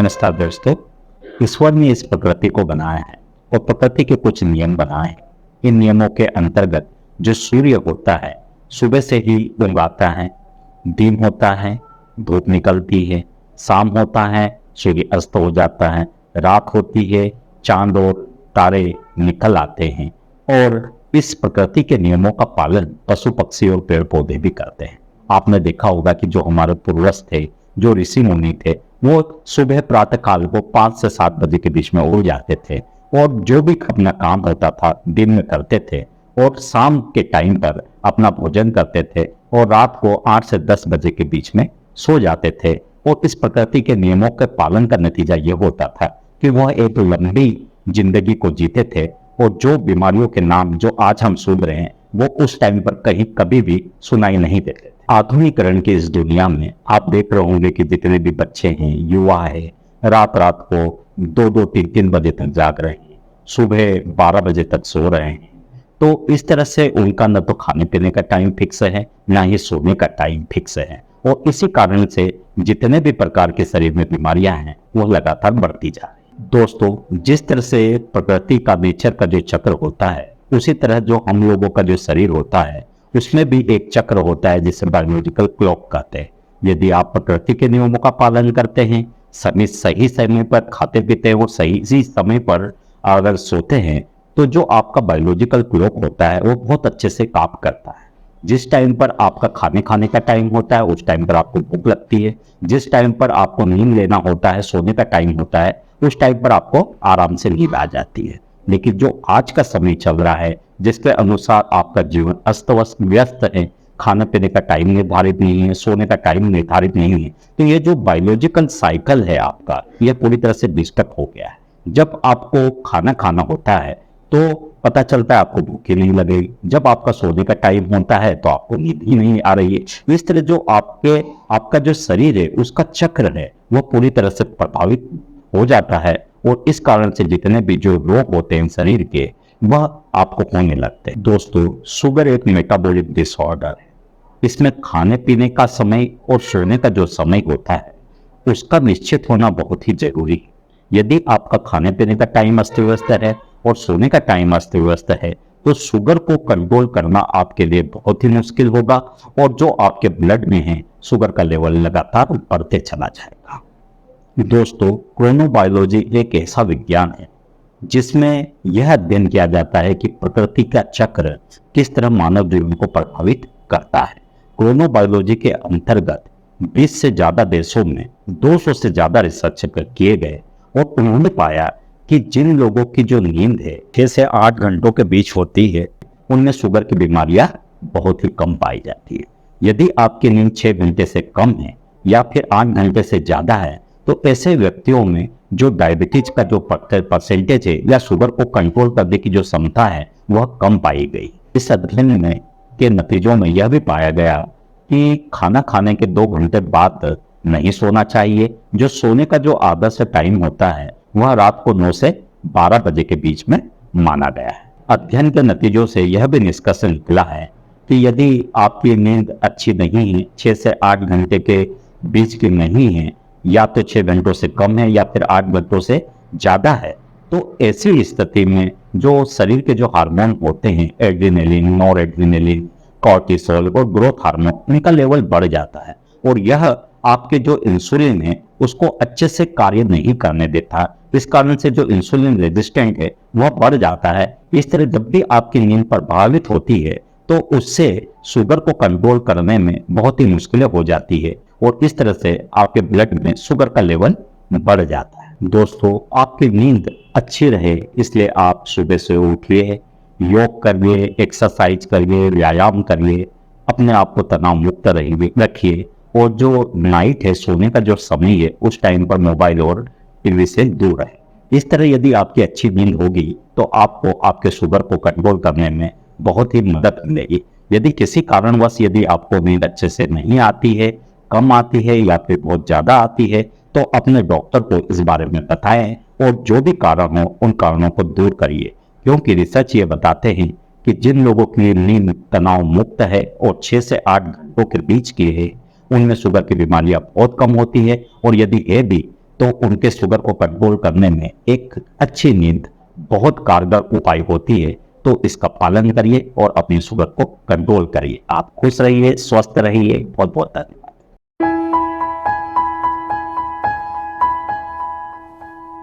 नमस्कार दोस्तों। ईश्वर ने इस प्रकृति को बनाया है और प्रकृति के कुछ नियम बनाए हैं। इन नियमों के अंतर्गत जो सूर्य होता है सुबह से ही उगाता है, दिन होता है, धूप निकलती है, शाम होता है, सूर्य अस्त हो जाता है, रात होती है, चांद और तारे निकल आते हैं। और इस प्रकृति के नियमों का पालन पशु पक्षी और पेड़ पौधे भी करते हैं। आपने देखा होगा कि जो हमारे पूर्वज थे, जो ऋषि मुनि थे, वो सुबह प्रातः काल को 5 से 7 बजे के बीच में उठ जाते थे और जो भी अपना काम होता था दिन में करते थे और शाम के टाइम पर अपना भोजन करते थे और रात को 8 से 10 बजे के बीच में सो जाते थे। और इस प्रकृति के नियमों के पालन का नतीजा ये होता था कि वह एक लंबी जिंदगी को जीते थे और जो बीमारियों के नाम जो आज हम सुन रहे हैं वो उस टाइम पर कहीं कभी भी सुनाई नहीं देते थे। आधुनिकीकरण की इस दुनिया में आप देख रहे होंगे कि जितने भी बच्चे हैं, युवा है, रात रात को 2-2, 3-3 बजे तक जाग रहे हैं, सुबह 12 बजे तक सो रहे हैं। तो इस तरह से उनका न तो खाने पीने का टाइम फिक्स है, ना ही सोने का टाइम फिक्स है और इसी कारण से जितने भी प्रकार के शरीर में बीमारियां हैं वो लगातार बढ़ती जा रही है। दोस्तों, जिस तरह से प्रकृति का नेचर का जो चक्र होता है उसी तरह जो हम लोगों का जो शरीर होता है उसमें भी एक चक्र होता है जिसे बायोलॉजिकल क्लॉक कहते हैं। यदि आप प्रकृति के नियमों का पालन करते हैं, सही समय पर खाते पीते हैं और सही समय पर अगर सोते हैं तो जो आपका बायोलॉजिकल क्लॉक होता है वो बहुत अच्छे से काम करता है। जिस टाइम पर आपका खाने का टाइम होता है उस टाइम पर आपको भूख लगती है, जिस टाइम पर आपको नींद लेना होता है, सोने का टाइम होता है, उस टाइम पर आपको आराम से नींद आ जाती है। लेकिन जो आज का समय चल रहा है जिसके अनुसार आपका जीवन अस्त व्यस्त है, खाने पीने का टाइम निर्धारित नहीं है, सोने का टाइम निर्धारित नहीं है, तो ये जो बायोलॉजिकल साइकिल है आपका ये पूरी तरह से डिस्टर्ब हो गया है। जब आपको खाना होता है तो पता चलता है आपको भूख ही नहीं लगेगी, जब आपका सोने का टाइम होता है तो आपको नींद ही नहीं आ रही है। इस तरह जो आपका जो शरीर है उसका चक्र है वो पूरी तरह से प्रभावित हो जाता है और इस कारण से जितने भी जो रोग होते हैं शरीर के वह आपको होने लगते हैं। दोस्तों, शुगर एक मेटाबॉलिक डिसऑर्डर है। इसमें खाने पीने का समय और सोने का जो समय होता है उसका निश्चित होना बहुत ही जरूरी है। यदि आपका खाने पीने का टाइम अस्त व्यस्त है और सोने का टाइम अस्त व्यस्त है तो शुगर को कंट्रोल करना आपके लिए बहुत ही मुश्किल होगा और जो आपके ब्लड में है शुगर का लेवल लगातार बढ़ते चला जाएगा। दोस्तों, क्रोनोबायोलॉजी एक ऐसा विज्ञान है जिसमें यह अध्ययन किया जाता है कि प्रकृति का चक्र किस तरह मानव जीवन को प्रभावित करता है। क्रोनोबायोलॉजी के अंतर्गत 20 से ज्यादा देशों में 200 से ज्यादा रिसर्च किए गए और उन्होंने पाया कि जिन लोगों की जो नींद है 6 से 8 घंटों के बीच होती है उनमें शुगर की बीमारियां बहुत ही कम पाई जाती है। यदि आपकी नींद 6 घंटे से कम है या फिर 8 घंटे से ज्यादा है तो ऐसे व्यक्तियों में जो डायबिटीज का जो परसेंटेज है या शुगर को कंट्रोल करने की जो क्षमता है वह कम पाई गई। इस अध्ययन में के नतीजों में यह भी पाया गया कि खाना खाने के 2 घंटे बाद नहीं सोना चाहिए। जो सोने का जो आदर्श टाइम होता है वह रात को 9 से 12 बजे के बीच में माना गया है। अध्ययन के नतीजों से यह भी निष्कर्ष निकला है कि यदि आपकी नींद अच्छी नहीं है, 6 से 8 घंटे के बीच की नहीं है या तो 6 घंटों से कम है या फिर 8 घंटों से ज्यादा है, तो ऐसी स्थिति में जो शरीर के जो हार्मोन होते हैं एड्रेनलिन, नॉरएड्रेनलिन, कॉर्टिसोल और ग्रोथ हार्मोन उनका लेवल बढ़ जाता है और यह आपके जो इंसुलिन है उसको अच्छे से कार्य नहीं करने देता। इस कारण से जो इंसुलिन रेजिस्टेंट है वह बढ़ जाता है। इस तरह जब भी आपकी नींद प्रभावित होती है तो उससे शुगर को कंट्रोल करने में बहुत ही मुश्किलें हो जाती है और इस तरह से आपके ब्लड में शुगर का लेवल बढ़ जाता है। दोस्तों, आपकी नींद अच्छी रहे इसलिए आप सुबह से उठिए, योग करिए, एक्सरसाइज करिए, व्यायाम करिए, अपने आप को तनाव मुक्त रखिए और जो नाइट है, सोने का जो समय है उस टाइम पर मोबाइल और टीवी से दूर रहे। इस तरह यदि आपकी अच्छी नींद होगी तो आपको आपके शुगर को कंट्रोल करने में बहुत ही मदद मिलेगी। यदि किसी कारणवश यदि आपको नींद अच्छे से नहीं आती है, कम आती है या फिर बहुत ज्यादा आती है तो अपने डॉक्टर को इस बारे में बताएं और जो भी कारण हो उन कारणों को दूर करिए, क्योंकि रिसर्च ये बताते हैं कि जिन लोगों की नींद तनाव मुक्त है और 6 से 8 घंटों के बीच की है उनमें शुगर की बीमारियां बहुत कम होती है और यदि है भी तो उनके शुगर को कंट्रोल करने में एक अच्छी नींद बहुत कारगर उपाय होती है। तो इसका पालन करिए और अपनी शुगर को कंट्रोल करिए। आप खुश रहिए, स्वस्थ रहिए। बहुत बहुत धन्यवाद।